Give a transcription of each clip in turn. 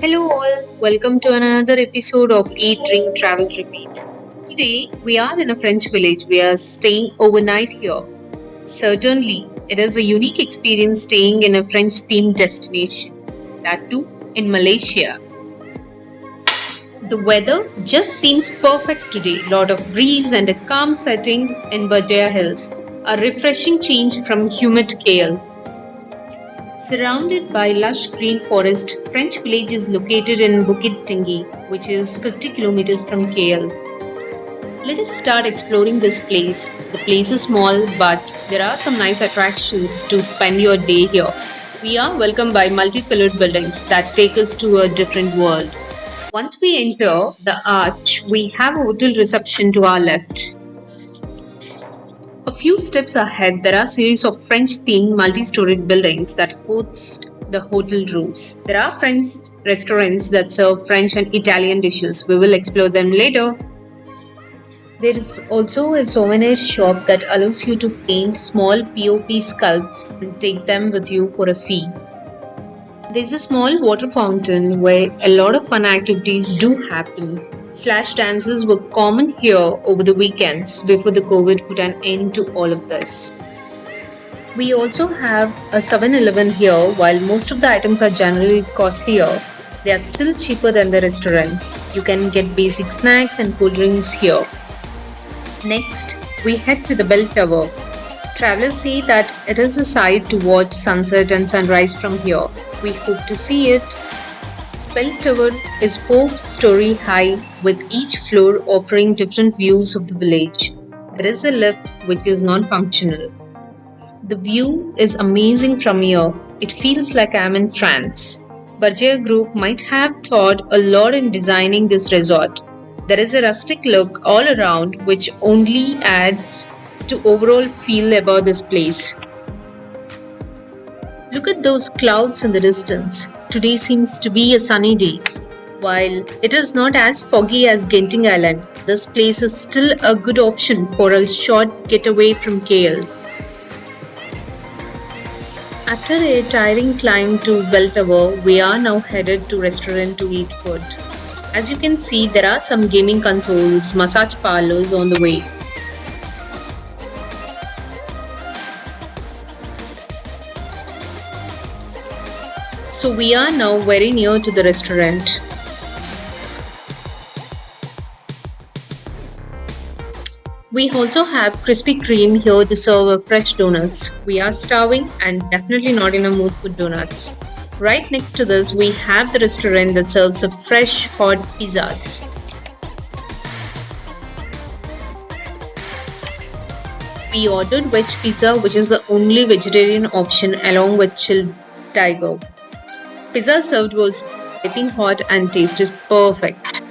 Hello, all. Welcome to another episode of Eat, Drink, Travel, Repeat. Today, we are in a French village. We are staying overnight here. Certainly, it is a unique experience staying in a French themed destination, that too in Malaysia. The weather just seems perfect today. Lot of breeze and a calm setting in Bajaya Hills. A refreshing change from humid KL. Surrounded by lush green forest, French village is located in Bukit Tinggi, which is 50 kilometers from KL. Let us start exploring this place. The place is small, but there are some nice attractions to spend your day here. We are welcomed by multicolored buildings that take us to a different world. Once we enter the arch, we have a hotel reception to our left. A few steps ahead, there are a series of French-themed multi-storied buildings that host the hotel rooms. There are French restaurants that serve French and Italian dishes. We will explore them later. There is also a souvenir shop that allows you to paint small POP sculpts and take them with you for a fee. There's a small water fountain where a lot of fun activities do happen. Flash dances were common here over the weekends before the COVID put an end to all of this. We also have a 7-Eleven here. While most of the items are generally costlier, they are still cheaper than the restaurants. You can get basic snacks and cool drinks here. Next, we head to the Bell Tower. Travelers say that it is a sight to watch sunset and sunrise from here. We hope to see it. Bell Tower is 4-story high with each floor offering different views of the village. There is a lift which is non-functional. The view is amazing from here. It feels like I am in France. Berger Group might have thought a lot in designing this resort. There is a rustic look all around which only adds to overall feel about this place. Look at those clouds in the distance. Today seems to be a sunny day. While it is not as foggy as Genting Island, this place is still a good option for a short getaway from KL. After a tiring climb to Bell Tower, we are now headed to restaurant to eat food. As you can see, there are some gaming consoles, massage parlors on the way. So we are now very near to the restaurant. We also have Krispy Kreme here to serve fresh donuts. We are starving and definitely not in a mood for donuts. Right next to this, we have the restaurant that serves fresh hot pizzas. We ordered veg pizza, which is the only vegetarian option, along with chilled tiger. Pizza served was piping hot and taste is perfect.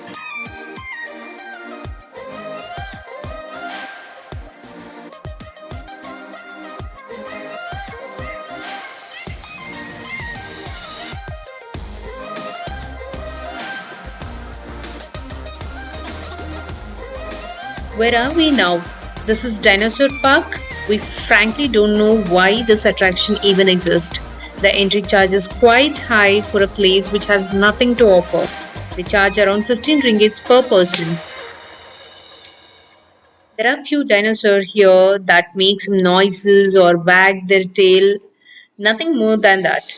Where are we now? This is Dinosaur Park. We frankly don't know why this attraction even exists. The entry charge is quite high for a place which has nothing to offer. They charge around 15 ringgits per person. There are few dinosaurs here that make some noises or wag their tail. Nothing more than that.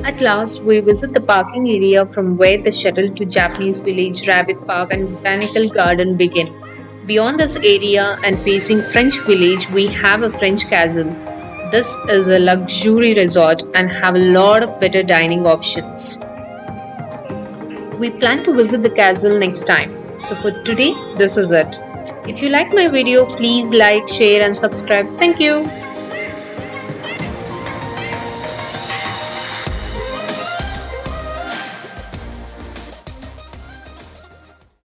At last, we visit the parking area from where the shuttle to Japanese village, Rabbit Park, and Botanical Garden begin. Beyond this area and facing French village, we have a French castle. This is a luxury resort and have a lot of better dining options. We plan to visit the castle next time. So for today, this is it. If you like my video, please like, share and subscribe. Thank you.